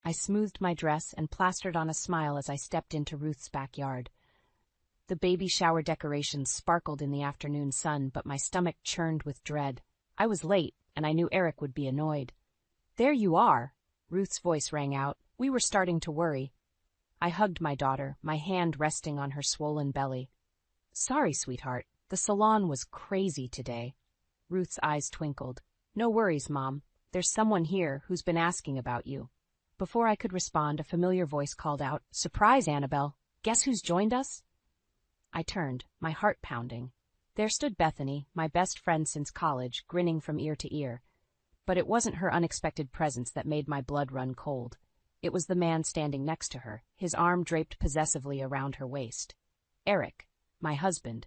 I smoothed my dress and plastered on a smile as I stepped into Ruth's backyard. The baby shower decorations sparkled in the afternoon sun, but my stomach churned with dread. I was late, and I knew Eric would be annoyed. "There you are," Ruth's voice rang out. We were starting to worry. I hugged my daughter, my hand resting on her swollen belly. "Sorry, sweetheart. The salon was crazy today." Ruth's eyes twinkled. "No worries, Mom. There's someone here who's been asking about you." Before I could respond, a familiar voice called out, "Surprise, Annabelle! Guess who's joined us?" I turned, my heart pounding. There stood Bethany, my best friend since college, grinning from ear to ear. But it wasn't her unexpected presence that made my blood run cold. It was the man standing next to her, his arm draped possessively around her waist. "Eric, my husband."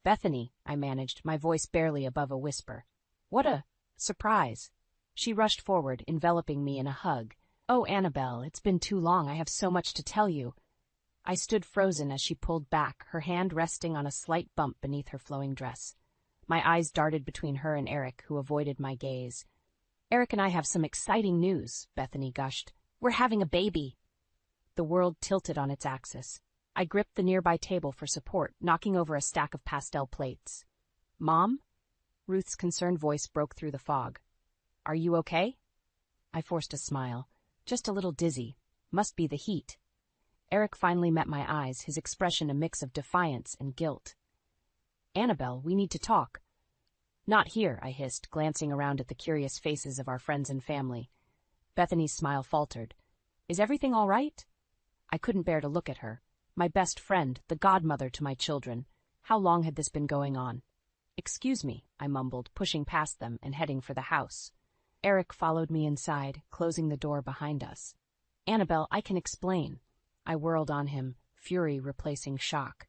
"Bethany," I managed, my voice barely above a whisper. "What a surprise." She rushed forward, enveloping me in a hug. "Oh, Annabelle, it's been too long. I have so much to tell you." I stood frozen as she pulled back, her hand resting on a slight bump beneath her flowing dress. My eyes darted between her and Eric, who avoided my gaze. "Eric and I have some exciting news," Bethany gushed. "We're having a baby." The world tilted on its axis. I gripped the nearby table for support, knocking over a stack of pastel plates. "Mom?" Ruth's concerned voice broke through the fog. "Are you okay?" I forced a smile. "Just a little dizzy. Must be the heat." Eric finally met my eyes, his expression a mix of defiance and guilt. "Annabelle, we need to talk." "Not here," I hissed, glancing around at the curious faces of our friends and family. Bethany's smile faltered. "Is everything all right?" I couldn't bear to look at her. My best friend, the godmother to my children. How long had this been going on? "Excuse me," I mumbled, pushing past them and heading for the house. Eric followed me inside, closing the door behind us. "Annabelle, I can explain." I whirled on him, fury replacing shock.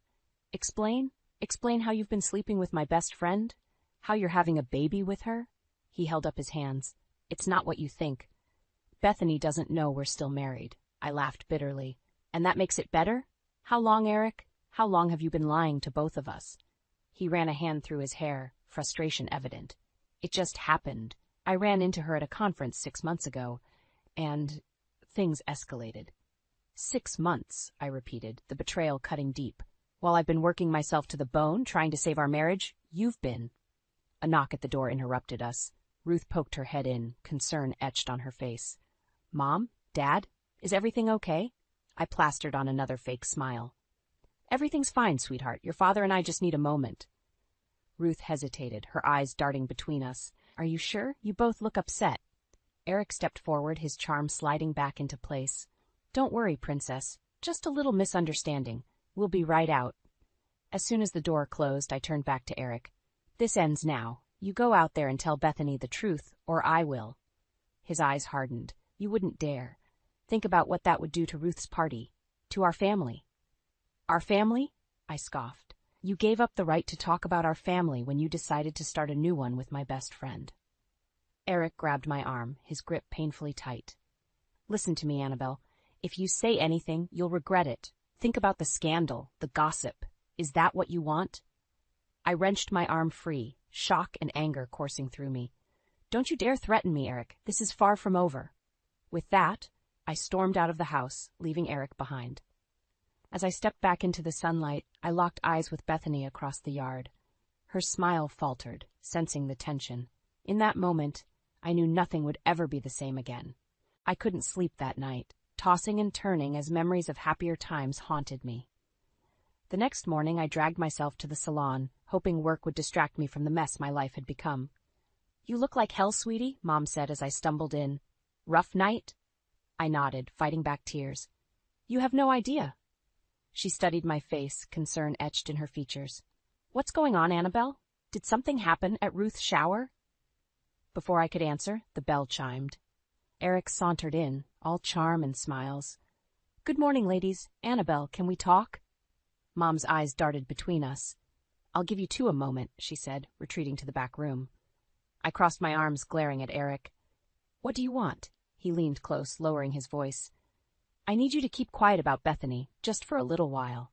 "Explain? Explain how you've been sleeping with my best friend? How you're having a baby with her?" He held up his hands. "It's not what you think. Bethany doesn't know we're still married." I laughed bitterly. "And that makes it better? How long, Eric? How long have you been lying to both of us?" He ran a hand through his hair, frustration evident. "It just happened. I ran into her at a conference 6 months ago, and things escalated." 6 months, I repeated, the betrayal cutting deep. "While I've been working myself to the bone, trying to save our marriage, you've been—" A knock at the door interrupted us. Ruth poked her head in, concern etched on her face. "Mom? Dad? Is everything okay?" I plastered on another fake smile. "Everything's fine, sweetheart. Your father and I just need a moment." Ruth hesitated, her eyes darting between us. "Are you sure? You both look upset." Eric stepped forward, his charm sliding back into place. "Don't worry, Princess. Just a little misunderstanding. We'll be right out." As soon as the door closed, I turned back to Eric. "This ends now. You go out there and tell Bethany the truth, or I will." His eyes hardened. "You wouldn't dare. Think about what that would do to Ruth's party. To our family." "Our family?" I scoffed. "You gave up the right to talk about our family when you decided to start a new one with my best friend." Eric grabbed my arm, his grip painfully tight. "Listen to me, Annabelle. If you say anything, you'll regret it. Think about the scandal, the gossip. Is that what you want?" I wrenched my arm free, shock and anger coursing through me. "Don't you dare threaten me, Eric. This is far from over." With that, I stormed out of the house, leaving Eric behind. As I stepped back into the sunlight, I locked eyes with Bethany across the yard. Her smile faltered, sensing the tension. In that moment, I knew nothing would ever be the same again. I couldn't sleep that night, tossing and turning as memories of happier times haunted me. The next morning, I dragged myself to the salon, hoping work would distract me from the mess my life had become. "You look like hell, sweetie," Mom said as I stumbled in. "Rough night?" I nodded, fighting back tears. "You have no idea." She studied my face, concern etched in her features. "What's going on, Annabelle? Did something happen at Ruth's shower?" Before I could answer, the bell chimed. Eric sauntered in, all charm and smiles. "Good morning, ladies. Annabelle, can we talk?" Mom's eyes darted between us. "I'll give you two a moment," she said, retreating to the back room. I crossed my arms, glaring at Eric. "What do you want?" He leaned close, lowering his voice. "I need you to keep quiet about Bethany, just for a little while."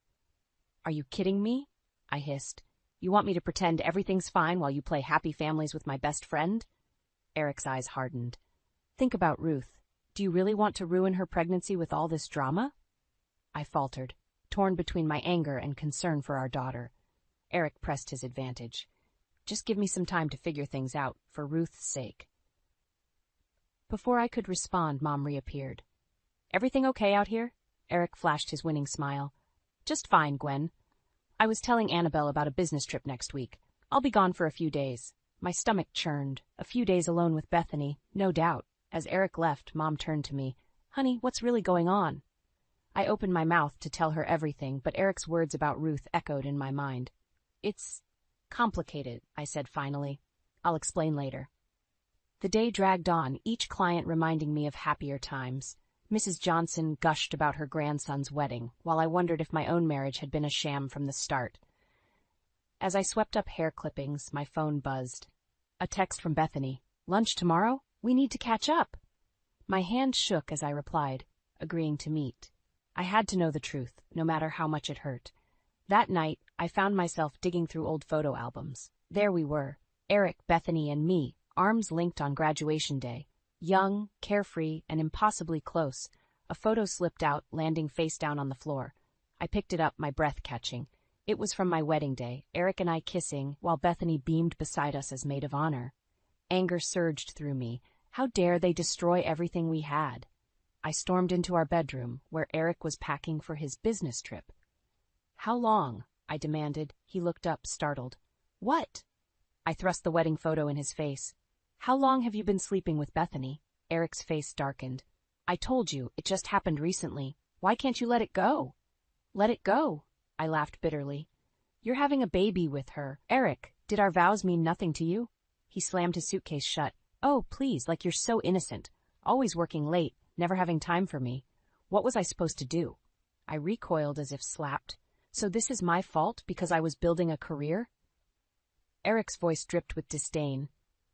"Are you kidding me?" I hissed. "You want me to pretend everything's fine while you play happy families with my best friend?" Eric's eyes hardened. "Think about Ruth. Do you really want to ruin her pregnancy with all this drama? I faltered, torn between my anger and concern for our daughter. Eric pressed his advantage. Just give me some time to figure things out, for Ruth's sake. Before I could respond, Mom reappeared. Everything okay out here? Eric flashed his winning smile. Just fine, Gwen. I was telling Annabelle about a business trip next week. I'll be gone for a few days. My stomach churned. A few days alone with Bethany, no doubt. As Eric left, Mom turned to me. Honey, what's really going on? I opened my mouth to tell her everything, but Eric's words about Ruth echoed in my mind. It's complicated, I said finally. I'll explain later. The day dragged on, each client reminding me of happier times. Mrs. Johnson gushed about her grandson's wedding, while I wondered if my own marriage had been a sham from the start. As I swept up hair clippings, my phone buzzed. A text from Bethany. Lunch tomorrow? We need to catch up. My hand shook as I replied, agreeing to meet. I had to know the truth, no matter how much it hurt. That night, I found myself digging through old photo albums. There we were, Eric, Bethany, and me, arms linked on graduation day. Young, carefree, and impossibly close. A photo slipped out, landing face down on the floor. I picked it up, my breath catching. It was from my wedding day, Eric and I kissing, while Bethany beamed beside us as maid of honor. Anger surged through me. How dare they destroy everything we had? I stormed into our bedroom, where Eric was packing for his business trip. How long? I demanded. He looked up, startled. What? I thrust the wedding photo in his face. How long have you been sleeping with Bethany? Eric's face darkened. I told you, it just happened recently. Why can't you let it go? Let it go, I laughed bitterly. You're having a baby with her. Eric, did our vows mean nothing to you? He slammed his suitcase shut. Oh, please, like you're so innocent. Always working late, never having time for me. What was I supposed to do? I recoiled as if slapped. So this is my fault because I was building a career? Eric's voice dripped with disdain.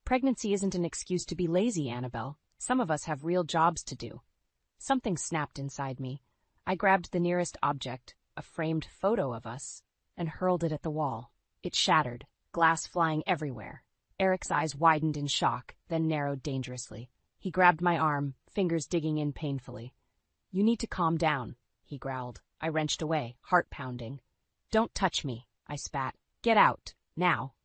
Pregnancy isn't an excuse to be lazy, Annabelle. Some of us have real jobs to do. Something snapped inside me. I grabbed the nearest object, a framed photo of us, and hurled it at the wall. It shattered, glass flying everywhere. Eric's eyes widened in shock, then narrowed dangerously. He grabbed my arm, fingers digging in painfully. You need to calm down, he growled. I wrenched away, heart pounding. Don't touch me, I spat. Get out, now.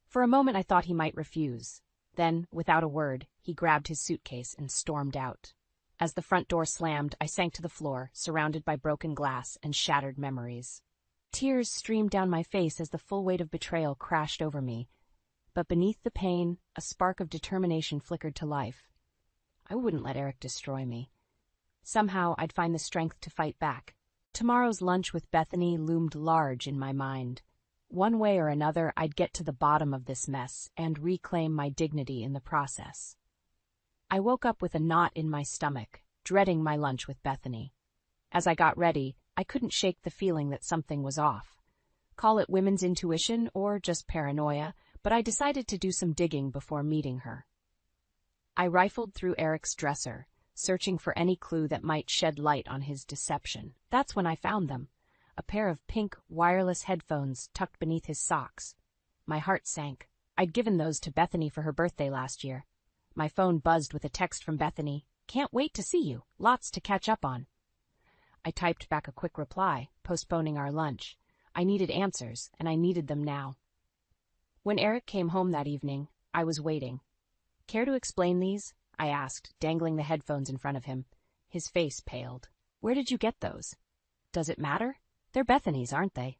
For a moment I thought he might refuse. Then, without a word, he grabbed his suitcase and stormed out. As the front door slammed, I sank to the floor, surrounded by broken glass and shattered memories. Tears streamed down my face as the full weight of betrayal crashed over me. But beneath the pain, a spark of determination flickered to life. I wouldn't let Eric destroy me. Somehow I'd find the strength to fight back. Tomorrow's lunch with Bethany loomed large in my mind. One way or another, I'd get to the bottom of this mess and reclaim my dignity in the process. I woke up with a knot in my stomach, dreading my lunch with Bethany. As I got ready, I couldn't shake the feeling that something was off. Call it women's intuition or just paranoia, but I decided to do some digging before meeting her. I rifled through Eric's dresser, searching for any clue that might shed light on his deception. That's when I found them. A pair of pink, wireless headphones tucked beneath his socks. My heart sank. I'd given those to Bethany for her birthday last year. My phone buzzed with a text from Bethany. Can't wait to see you. Lots to catch up on. I typed back a quick reply, postponing our lunch. I needed answers, and I needed them now. When Eric came home that evening, I was waiting. Care to explain these? I asked, dangling the headphones in front of him. His face paled. Where did you get those? Does it matter? They're Bethany's, aren't they?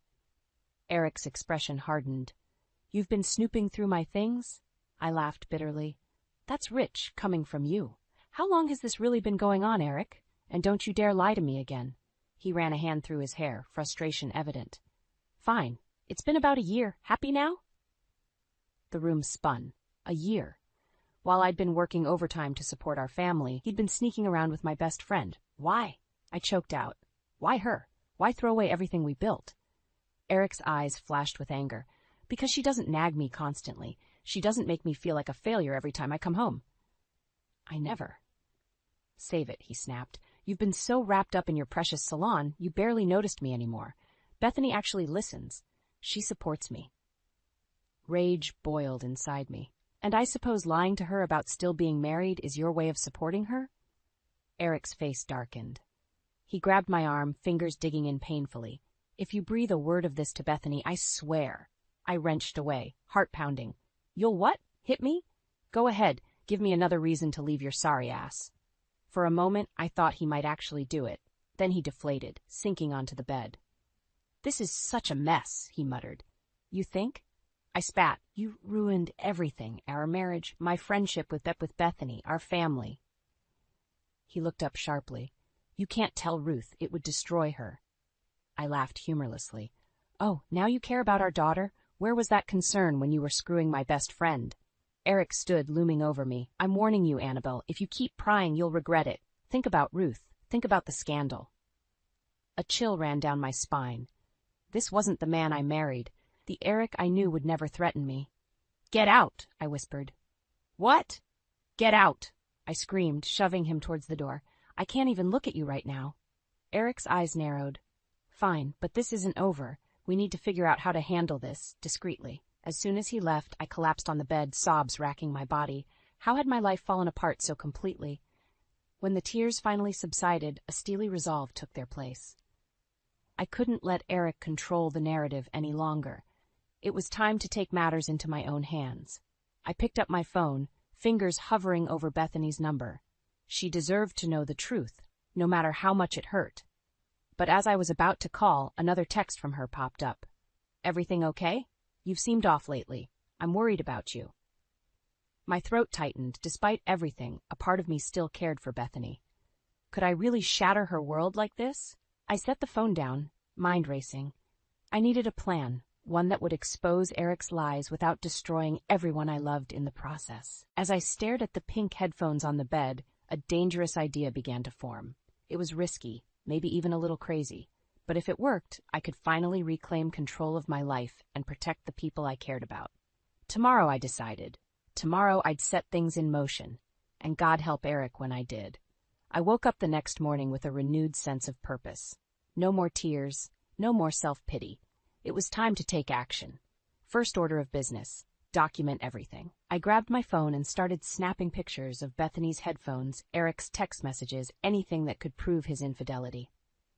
Eric's expression hardened. You've been snooping through my things? I laughed bitterly. That's rich, coming from you. How long has this really been going on, Eric? And don't you dare lie to me again. He ran a hand through his hair, frustration evident. Fine. It's been about a year. Happy now? The room spun. A year. While I'd been working overtime to support our family, he'd been sneaking around with my best friend. Why? I choked out. Why her? Why throw away everything we built? Eric's eyes flashed with anger. Because she doesn't nag me constantly. She doesn't make me feel like a failure every time I come home. I never. Save it, he snapped. You've been so wrapped up in your precious salon, you barely noticed me anymore. Bethany actually listens. She supports me. Rage boiled inside me. And I suppose lying to her about still being married is your way of supporting her? Eric's face darkened. He grabbed my arm, fingers digging in painfully. "If you breathe a word of this to Bethany, I swear." I wrenched away, heart pounding. "You'll what? Hit me? Go ahead, give me another reason to leave your sorry ass." For a moment, I thought he might actually do it. Then he deflated, sinking onto the bed. "This is such a mess," he muttered. "You think?" I spat. "You ruined everything, our marriage, my friendship with Bethany, our family." He looked up sharply. "You can't tell Ruth, it would destroy her." I laughed humorlessly. "Oh, now you care about our daughter? Where was that concern when you were screwing my best friend?" Eric stood, looming over me. "I'm warning you, Annabelle, if you keep prying, you'll regret it. Think about Ruth. Think about the scandal." A chill ran down my spine. This wasn't the man I married. The Eric I knew would never threaten me. "Get out," I whispered. "What?" "Get out," I screamed, shoving him towards the door. "I can't even look at you right now." Eric's eyes narrowed. "Fine, but this isn't over. We need to figure out how to handle this, discreetly." As soon as he left, I collapsed on the bed, sobs racking my body. How had my life fallen apart so completely? When the tears finally subsided, a steely resolve took their place. I couldn't let Eric control the narrative any longer. It was time to take matters into my own hands. I picked up my phone, fingers hovering over Bethany's number. She deserved to know the truth, no matter how much it hurt. But as I was about to call, another text from her popped up. "Everything okay? You've seemed off lately. I'm worried about you." My throat tightened. Despite everything, a part of me still cared for Bethany. Could I really shatter her world like this? I set the phone down, mind racing. I needed a plan, one that would expose Eric's lies without destroying everyone I loved in the process. As I stared at the pink headphones on the bed, a dangerous idea began to form. It was risky, maybe even a little crazy. But if it worked, I could finally reclaim control of my life and protect the people I cared about. Tomorrow, I decided. Tomorrow I'd set things in motion, and God help Eric when I did. I woke up the next morning with a renewed sense of purpose. No more tears, no more self-pity. It was time to take action. First order of business, document everything. I grabbed my phone and started snapping pictures of Bethany's headphones, Eric's text messages, anything that could prove his infidelity.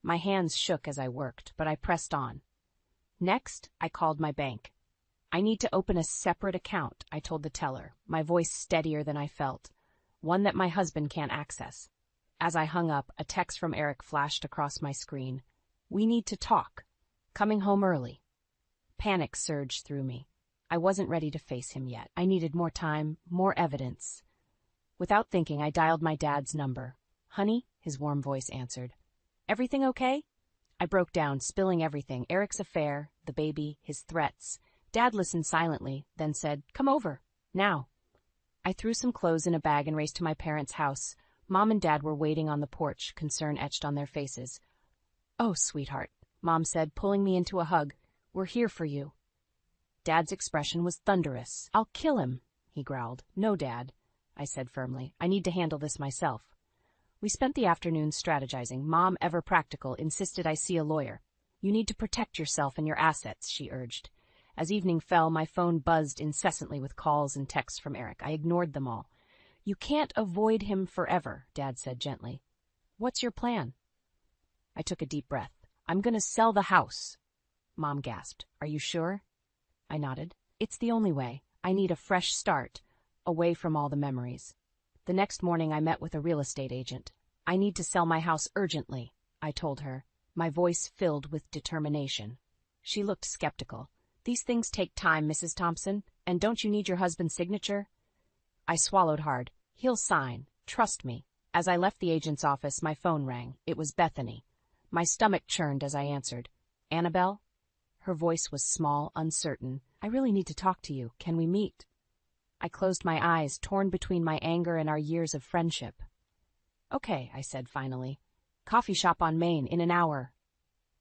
My hands shook as I worked, but I pressed on. Next, I called my bank. "I need to open a separate account," I told the teller, my voice steadier than I felt. "One that my husband can't access." As I hung up, a text from Eric flashed across my screen. "We need to talk. Coming home early." Panic surged through me. I wasn't ready to face him yet. I needed more time, more evidence. Without thinking, I dialed my dad's number. "Honey," his warm voice answered. "Everything okay?" I broke down, spilling everything, Eric's affair, the baby, his threats. Dad listened silently, then said, "Come over, now." I threw some clothes in a bag and raced to my parents' house. Mom and Dad were waiting on the porch, concern etched on their faces. "Oh, sweetheart," Mom said, pulling me into a hug. "We're here for you." Dad's expression was thunderous. "I'll kill him," he growled. "No, Dad," I said firmly. "I need to handle this myself." We spent the afternoon strategizing. Mom, ever practical, insisted I see a lawyer. "You need to protect yourself and your assets," she urged. As evening fell, my phone buzzed incessantly with calls and texts from Eric. I ignored them all. "You can't avoid him forever," Dad said gently. "What's your plan?" I took a deep breath. "I'm going to sell the house." Mom gasped. "Are you sure?" I nodded. "It's the only way. I need a fresh start, away from all the memories." The next morning I met with a real estate agent. "I need to sell my house urgently," I told her, my voice filled with determination. She looked skeptical. "These things take time, Mrs. Thompson, and don't you need your husband's signature?" I swallowed hard. "He'll sign. Trust me." As I left the agent's office, my phone rang. It was Bethany. My stomach churned as I answered. "Annabelle?" Her voice was small, uncertain. "I really need to talk to you. Can we meet?" I closed my eyes, torn between my anger and our years of friendship. "Okay," I said finally. "Coffee shop on Main, in an hour."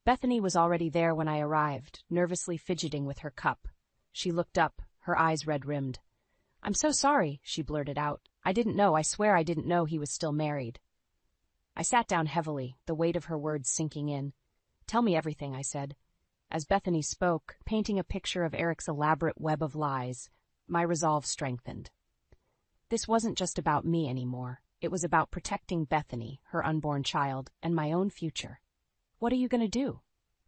Bethany was already there when I arrived, nervously fidgeting with her cup. She looked up, her eyes red-rimmed. "I'm so sorry," she blurted out. I swear I didn't know he was still married." I sat down heavily, the weight of her words sinking in. "Tell me everything," I said. As Bethany spoke, painting a picture of Eric's elaborate web of lies, my resolve strengthened. This wasn't just about me anymore. It was about protecting Bethany, her unborn child, and my own future. "What are you going to do?"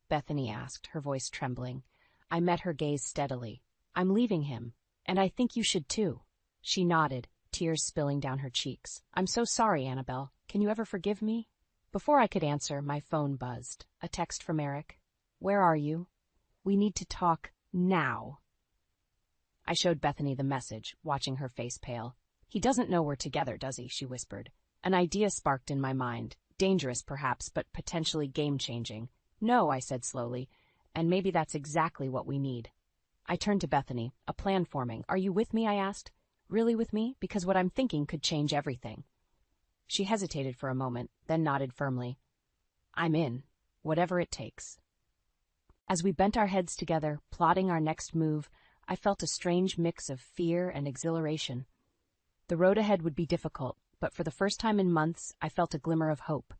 Bethany asked, her voice trembling. I met her gaze steadily. "I'm leaving him, and I think you should too." She nodded, tears spilling down her cheeks. "I'm so sorry, Annabelle. Can you ever forgive me?" Before I could answer, my phone buzzed. A text from Eric. "Where are you? We need to talk now." I showed Bethany the message, watching her face pale. "He doesn't know we're together, does he?" she whispered. An idea sparked in my mind. Dangerous, perhaps, but potentially game-changing. "No," I said slowly, "and maybe that's exactly what we need." I turned to Bethany, a plan forming. "Are you with me?" I asked. "Really with me? Because what I'm thinking could change everything." She hesitated for a moment, then nodded firmly. "I'm in, whatever it takes." As we bent our heads together, plotting our next move, I felt a strange mix of fear and exhilaration. The road ahead would be difficult, but for the first time in months, I felt a glimmer of hope.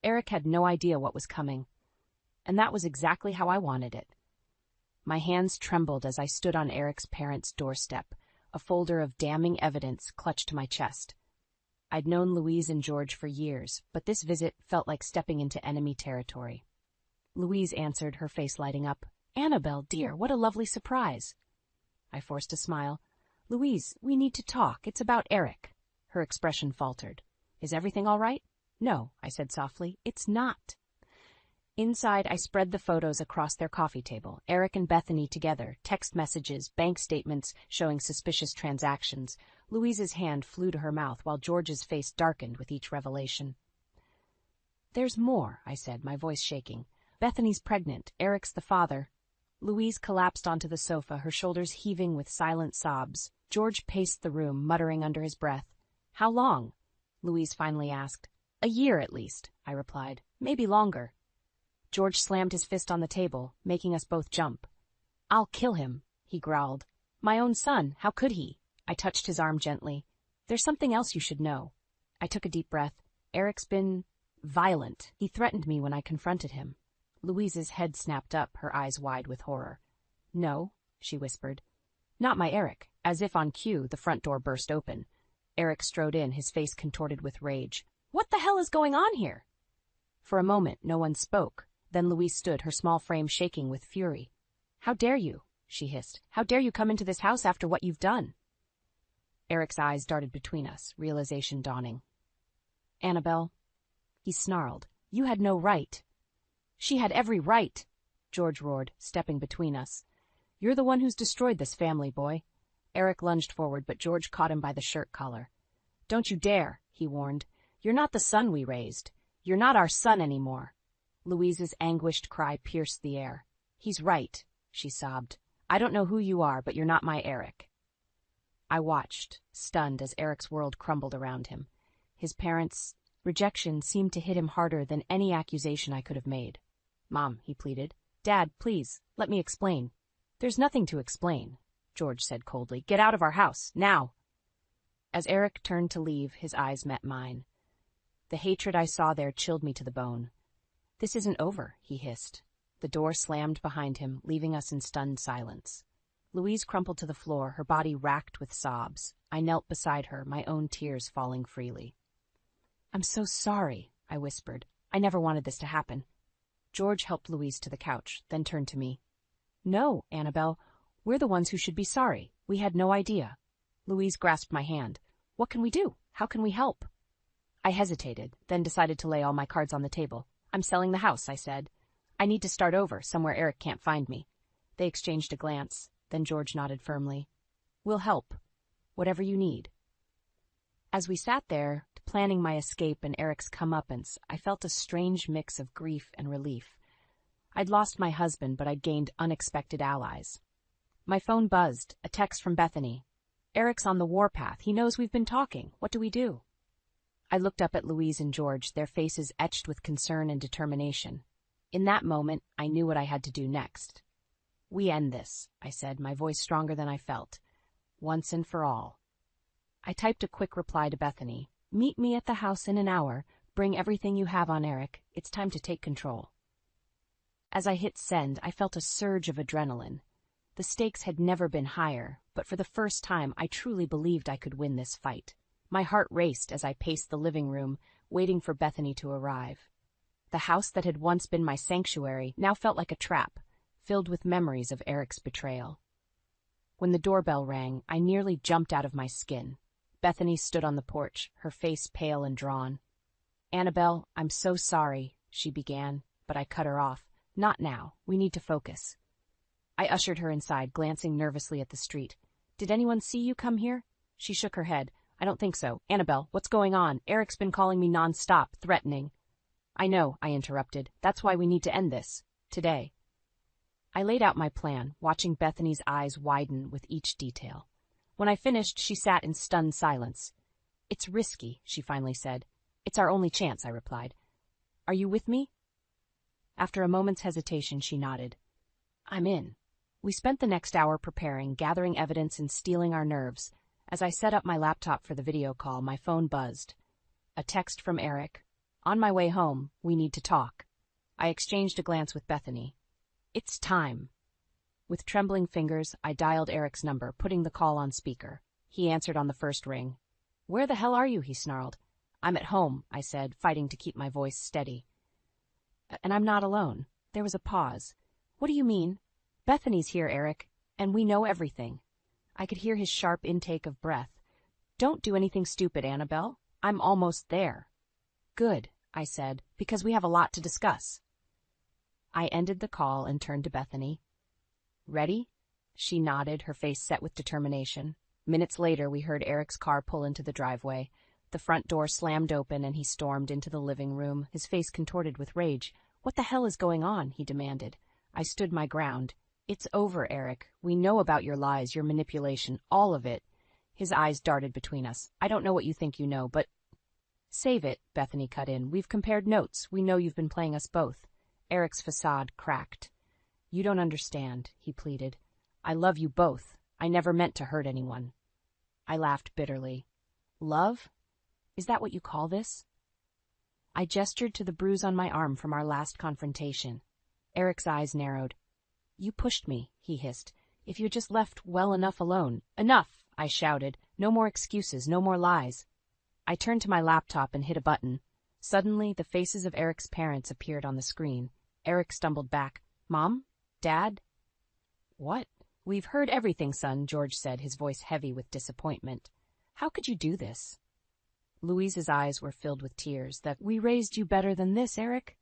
Eric had no idea what was coming, and that was exactly how I wanted it. My hands trembled as I stood on Eric's parents' doorstep, a folder of damning evidence clutched to my chest. I'd known Louise and George for years, but this visit felt like stepping into enemy territory. Louise answered, her face lighting up. "Annabelle, dear, what a lovely surprise." I forced a smile. "Louise, we need to talk. It's about Eric." Her expression faltered. "Is everything all right?" "No," I said softly. "It's not." Inside, I spread the photos across their coffee table, Eric and Bethany together, text messages, bank statements showing suspicious transactions. Louise's hand flew to her mouth while George's face darkened with each revelation. "There's more," I said, my voice shaking. "Bethany's pregnant. Eric's the father." Louise collapsed onto the sofa, her shoulders heaving with silent sobs. George paced the room, muttering under his breath. "How long?" Louise finally asked. "A year at least," I replied. "Maybe longer." George slammed his fist on the table, making us both jump. "I'll kill him," he growled. "My own son, how could he?" I touched his arm gently. "There's something else you should know." I took a deep breath. "Eric's been violent. He threatened me when I confronted him." Louise's head snapped up, her eyes wide with horror. "No," she whispered. "Not my Eric." As if on cue, the front door burst open. Eric strode in, his face contorted with rage. "What the hell is going on here?" For a moment, no one spoke. Then Louise stood, her small frame shaking with fury. "How dare you?" she hissed. "How dare you come into this house after what you've done?" Eric's eyes darted between us, realization dawning. "Annabelle," he snarled, "you had no right." "She had every right," George roared, stepping between us. "You're the one who's destroyed this family, boy." Eric lunged forward, but George caught him by the shirt collar. "Don't you dare," he warned. "You're not the son we raised. You're not our son anymore." Louise's anguished cry pierced the air. "He's right," she sobbed. "I don't know who you are, but you're not my Eric." I watched, stunned, as Eric's world crumbled around him. His parents' rejection seemed to hit him harder than any accusation I could have made. "Mom," he pleaded. "Dad, please, let me explain." "There's nothing to explain," George said coldly. "Get out of our house, now." As Eric turned to leave, his eyes met mine. The hatred I saw there chilled me to the bone. "This isn't over," he hissed. The door slammed behind him, leaving us in stunned silence. Louise crumpled to the floor, her body racked with sobs. I knelt beside her, my own tears falling freely. "I'm so sorry," I whispered. "I never wanted this to happen." George helped Louise to the couch, then turned to me. "No, Annabelle, we're the ones who should be sorry. We had no idea." Louise grasped my hand. "What can we do? How can we help?" I hesitated, then decided to lay all my cards on the table. "I'm selling the house," I said. "I need to start over, somewhere Eric can't find me." They exchanged a glance, then George nodded firmly. "We'll help. Whatever you need." As we sat there, planning my escape and Eric's comeuppance, I felt a strange mix of grief and relief. I'd lost my husband, but I'd gained unexpected allies. My phone buzzed, a text from Bethany. "Eric's on the warpath. He knows we've been talking. What do we do?" I looked up at Louise and George, their faces etched with concern and determination. In that moment, I knew what I had to do next. "We end this," I said, my voice stronger than I felt. "Once and for all." I typed a quick reply to Bethany. "Meet me at the house in an hour. Bring everything you have on Eric. It's time to take control." As I hit send, I felt a surge of adrenaline. The stakes had never been higher, but for the first time, I truly believed I could win this fight. My heart raced as I paced the living room, waiting for Bethany to arrive. The house that had once been my sanctuary now felt like a trap, filled with memories of Eric's betrayal. When the doorbell rang, I nearly jumped out of my skin. Bethany stood on the porch, her face pale and drawn. "Annabelle, I'm so sorry," she began, but I cut her off. "Not now. We need to focus." I ushered her inside, glancing nervously at the street. "Did anyone see you come here?" She shook her head. "I don't think so. Annabelle, what's going on? Eric's been calling me non-stop, threatening." "I know," I interrupted. "That's why we need to end this. Today." I laid out my plan, watching Bethany's eyes widen with each detail. When I finished, she sat in stunned silence. "It's risky," she finally said. "It's our only chance," I replied. "Are you with me?" After a moment's hesitation, she nodded. "I'm in." We spent the next hour preparing, gathering evidence, and steeling our nerves. As I set up my laptop for the video call, my phone buzzed. A text from Eric. "On my way home, we need to talk." I exchanged a glance with Bethany. "It's time." With trembling fingers, I dialed Eric's number, putting the call on speaker. He answered on the first ring. "Where the hell are you?" he snarled. "I'm at home," I said, fighting to keep my voice steady. "And I'm not alone." There was a pause. "What do you mean?" "Bethany's here, Eric, and we know everything." I could hear his sharp intake of breath. "Don't do anything stupid, Annabelle. I'm almost there." "Good," I said, "because we have a lot to discuss." I ended the call and turned to Bethany. "Ready?" She nodded, her face set with determination. Minutes later, we heard Eric's car pull into the driveway. The front door slammed open and he stormed into the living room, his face contorted with rage. "What the hell is going on?" he demanded. I stood my ground. "It's over, Eric. We know about your lies, your manipulation, all of it." His eyes darted between us. "I don't know what you think you know, but—" "Save it," Bethany cut in. "We've compared notes. We know you've been playing us both." Eric's facade cracked. "You don't understand," he pleaded. "I love you both. I never meant to hurt anyone." I laughed bitterly. "Love? Is that what you call this?" I gestured to the bruise on my arm from our last confrontation. Eric's eyes narrowed. "You pushed me," he hissed. "If you had just left well enough alone." "Enough!" I shouted. "No more excuses, no more lies." I turned to my laptop and hit a button. Suddenly, the faces of Eric's parents appeared on the screen. Eric stumbled back. "Mom? Dad?" "What?" "We've heard everything, son," George said, his voice heavy with disappointment. "How could you do this?" Louise's eyes were filled with tears. "That we raised you better than this, Eric?"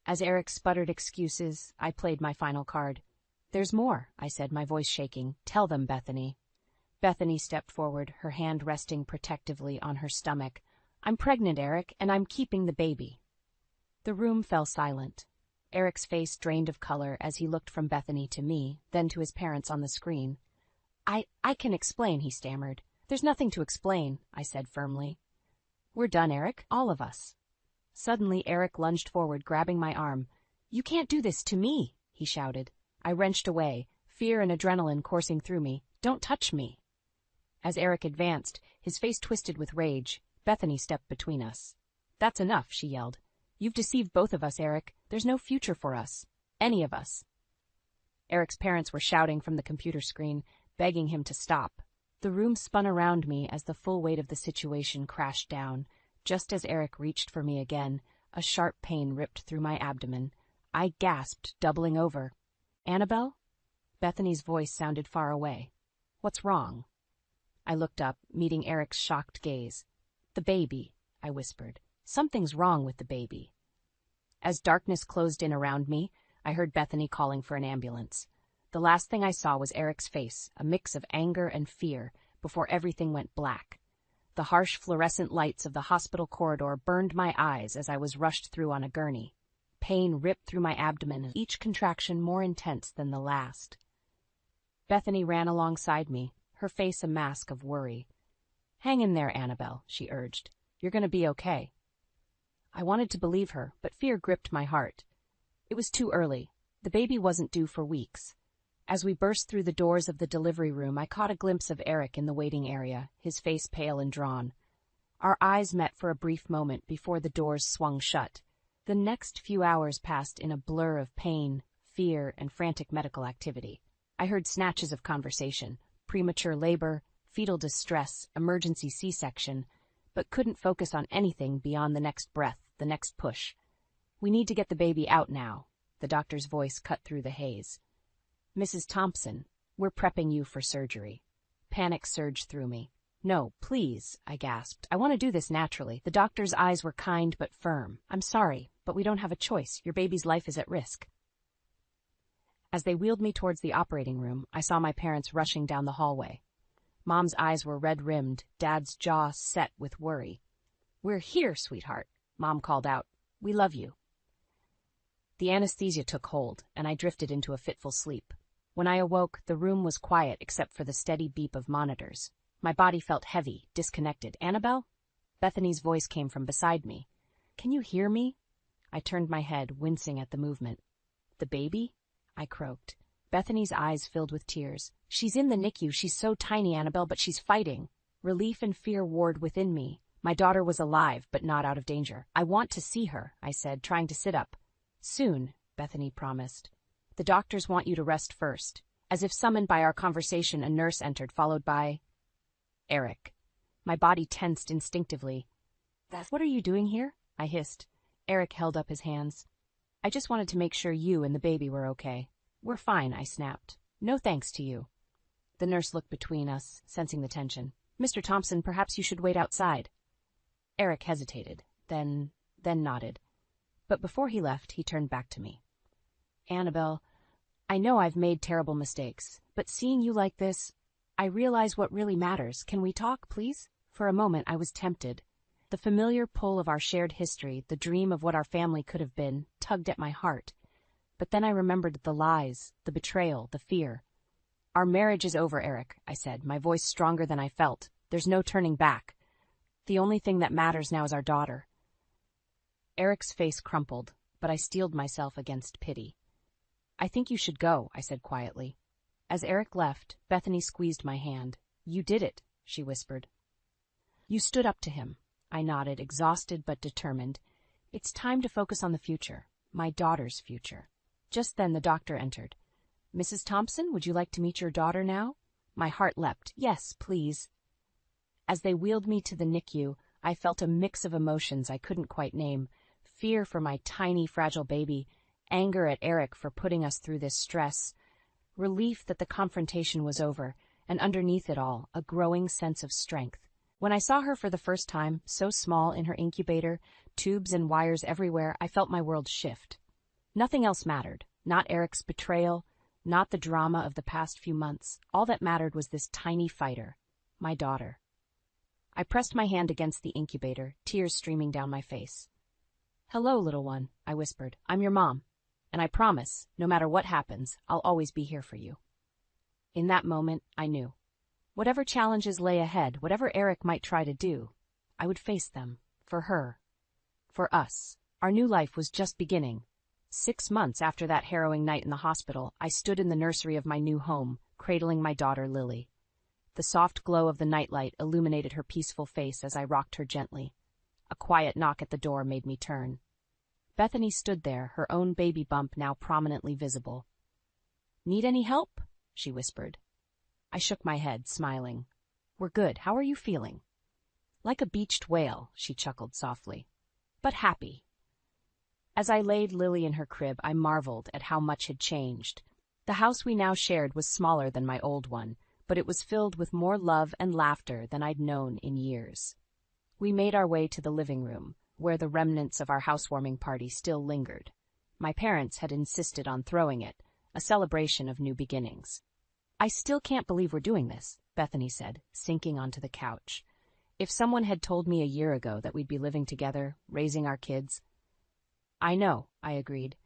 As Eric sputtered excuses, I played my final card. "There's more," I said, my voice shaking. "Tell them, Bethany." Bethany stepped forward, her hand resting protectively on her stomach. "I'm pregnant, Eric, and I'm keeping the baby." The room fell silent. Eric's face drained of color as he looked from Bethany to me, then to his parents on the screen. I can explain," he stammered. "There's nothing to explain," I said firmly. "We're done, Eric, all of us." Suddenly, Eric lunged forward, grabbing my arm. "You can't do this to me," he shouted. I wrenched away, fear and adrenaline coursing through me. "Don't touch me." As Eric advanced, his face twisted with rage. Bethany stepped between us. "That's enough," she yelled. "You've deceived both of us, Eric. There's no future for us. Any of us." Eric's parents were shouting from the computer screen, begging him to stop. The room spun around me as the full weight of the situation crashed down. Just as Eric reached for me again, a sharp pain ripped through my abdomen. I gasped, doubling over. "Annabelle?" Bethany's voice sounded far away. "What's wrong?" I looked up, meeting Eric's shocked gaze. "The baby," I whispered. "Something's wrong with the baby." As darkness closed in around me, I heard Bethany calling for an ambulance. The last thing I saw was Eric's face, a mix of anger and fear, before everything went black. The harsh fluorescent lights of the hospital corridor burned my eyes as I was rushed through on a gurney. Pain ripped through my abdomen, each contraction more intense than the last. Bethany ran alongside me, her face a mask of worry. "Hang in there, Annabelle," she urged. "You're going to be okay." I wanted to believe her, but fear gripped my heart. It was too early. The baby wasn't due for weeks. As we burst through the doors of the delivery room, I caught a glimpse of Eric in the waiting area, his face pale and drawn. Our eyes met for a brief moment before the doors swung shut. The next few hours passed in a blur of pain, fear, and frantic medical activity. I heard snatches of conversation: premature labor, fetal distress, emergency C-section, but couldn't focus on anything beyond the next breath, the next push. "We need to get the baby out now," the doctor's voice cut through the haze. "Mrs. Thompson, we're prepping you for surgery." Panic surged through me. "No, please," I gasped. "I want to do this naturally." The doctor's eyes were kind but firm. "I'm sorry, but we don't have a choice. Your baby's life is at risk." As they wheeled me towards the operating room, I saw my parents rushing down the hallway. Mom's eyes were red-rimmed, Dad's jaw set with worry. "We're here, sweetheart," Mom called out. "We love you." The anesthesia took hold, and I drifted into a fitful sleep. When I awoke, the room was quiet except for the steady beep of monitors. My body felt heavy, disconnected. "Annabelle?" Bethany's voice came from beside me. "Can you hear me?" I turned my head, wincing at the movement. "The baby?" I croaked. Bethany's eyes filled with tears. "She's in the NICU. She's so tiny, Annabelle, but she's fighting." Relief and fear warred within me. My daughter was alive, but not out of danger. "I want to see her," I said, trying to sit up. "Soon," Bethany promised. "The doctors want you to rest first." As if summoned by our conversation, a nurse entered, followed by Eric. My body tensed instinctively. "What are you doing here?" I hissed. Eric held up his hands. "I just wanted to make sure you and the baby were okay." "We're fine," I snapped. "No thanks to you." The nurse looked between us, sensing the tension. "Mr. Thompson, perhaps you should wait outside." Eric hesitated, then nodded. But before he left, he turned back to me. "Annabelle, I know I've made terrible mistakes, but seeing you like this, I realize what really matters. Can we talk, please?" For a moment, I was tempted. The familiar pull of our shared history, the dream of what our family could have been, tugged at my heart. But then I remembered the lies, the betrayal, the fear. "Our marriage is over, Eric," I said, my voice stronger than I felt. "There's no turning back. The only thing that matters now is our daughter." Eric's face crumpled, but I steeled myself against pity. "I think you should go," I said quietly. As Eric left, Bethany squeezed my hand. "You did it," she whispered. "You stood up to him." I nodded, exhausted but determined. "It's time to focus on the future, my daughter's future." Just then the doctor entered. "Mrs. Thompson, would you like to meet your daughter now?" My heart leapt. "Yes, please." As they wheeled me to the NICU, I felt a mix of emotions I couldn't quite name. Fear for my tiny, fragile baby, anger at Eric for putting us through this stress, relief that the confrontation was over, and underneath it all, a growing sense of strength. When I saw her for the first time, so small in her incubator, tubes and wires everywhere, I felt my world shift. Nothing else mattered. Not Eric's betrayal, not the drama of the past few months. All that mattered was this tiny fighter, my daughter. I pressed my hand against the incubator, tears streaming down my face. "Hello, little one," I whispered. "I'm your mom, and I promise, no matter what happens, I'll always be here for you." In that moment, I knew. Whatever challenges lay ahead, whatever Eric might try to do, I would face them. For her. For us. Our new life was just beginning. 6 months after that harrowing night in the hospital, I stood in the nursery of my new home, cradling my daughter Lily. The soft glow of the nightlight illuminated her peaceful face as I rocked her gently. A quiet knock at the door made me turn. Bethany stood there, her own baby bump now prominently visible. "Need any help?" she whispered. I shook my head, smiling. "We're good. How are you feeling?" "Like a beached whale," she chuckled softly. "But happy." As I laid Lily in her crib, I marveled at how much had changed. The house we now shared was smaller than my old one, but it was filled with more love and laughter than I'd known in years. We made our way to the living room, where the remnants of our housewarming party still lingered. My parents had insisted on throwing it, a celebration of new beginnings. "I still can't believe we're doing this," Bethany said, sinking onto the couch. "If someone had told me a year ago that we'd be living together, raising our kids—" "I know," I agreed.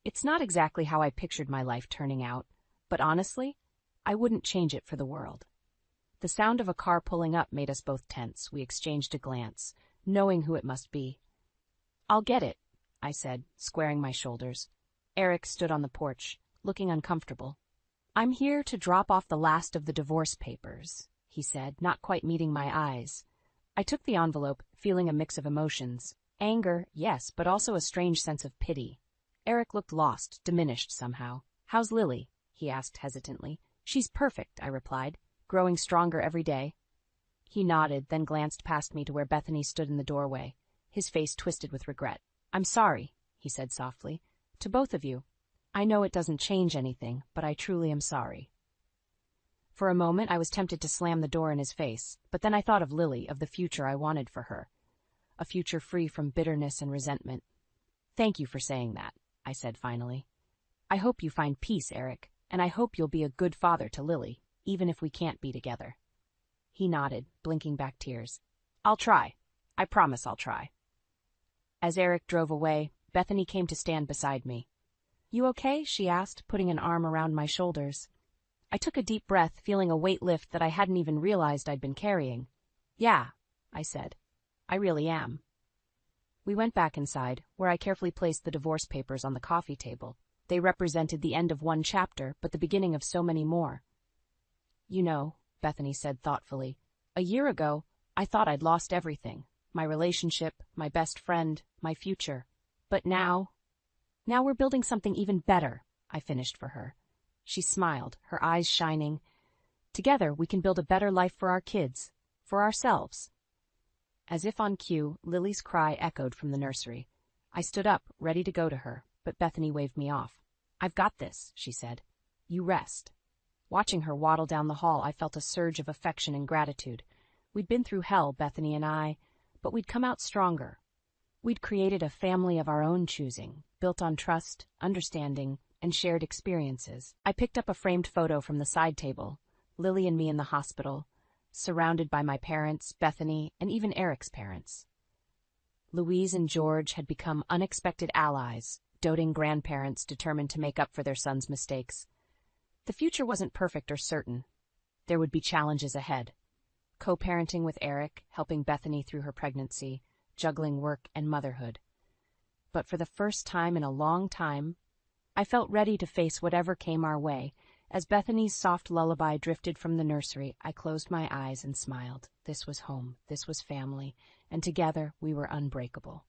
"It's not exactly how I pictured my life turning out, but honestly, I wouldn't change it for the world." The sound of a car pulling up made us both tense. We exchanged a glance, knowing who it must be. "I'll get it," I said, squaring my shoulders. Eric stood on the porch, looking uncomfortable. "I'm here to drop off the last of the divorce papers," he said, not quite meeting my eyes. I took the envelope, feeling a mix of emotions. Anger, yes, but also a strange sense of pity. Eric looked lost, diminished somehow. "How's Lily?" he asked hesitantly. "She's perfect," I replied. Growing stronger every day. He nodded, then glanced past me to where Bethany stood in the doorway, his face twisted with regret. I'm sorry, he said softly. To both of you. I know it doesn't change anything, but I truly am sorry. For a moment, I was tempted to slam the door in his face, but then I thought of Lily, of the future I wanted for her. A future free from bitterness and resentment. Thank you for saying that, I said finally. I hope you find peace, Eric, and I hope you'll be a good father to Lily, even if we can't be together. He nodded, blinking back tears. I'll try. I promise I'll try. As Eric drove away, Bethany came to stand beside me. You okay? She asked, putting an arm around my shoulders. I took a deep breath, feeling a weight lift that I hadn't even realized I'd been carrying. Yeah, I said. I really am. We went back inside, where I carefully placed the divorce papers on the coffee table. They represented the end of one chapter, but the beginning of so many more. You know, Bethany said thoughtfully, a year ago, I thought I'd lost everything. My relationship, my best friend, my future. But now we're building something even better, I finished for her. She smiled, her eyes shining. Together, we can build a better life for our kids, for ourselves. As if on cue, Lily's cry echoed from the nursery. I stood up, ready to go to her, but Bethany waved me off. I've got this, she said. You rest. Watching her waddle down the hall, I felt a surge of affection and gratitude. We'd been through hell, Bethany and I, but we'd come out stronger. We'd created a family of our own choosing, built on trust, understanding, and shared experiences. I picked up a framed photo from the side table, Lily and me in the hospital, surrounded by my parents, Bethany, and even Eric's parents. Louise and George had become unexpected allies, doting grandparents determined to make up for their son's mistakes. The future wasn't perfect or certain. There would be challenges ahead. Co-parenting with Eric, helping Bethany through her pregnancy, juggling work and motherhood. But for the first time in a long time, I felt ready to face whatever came our way. As Bethany's soft lullaby drifted from the nursery, I closed my eyes and smiled. This was home, this was family, and together we were unbreakable.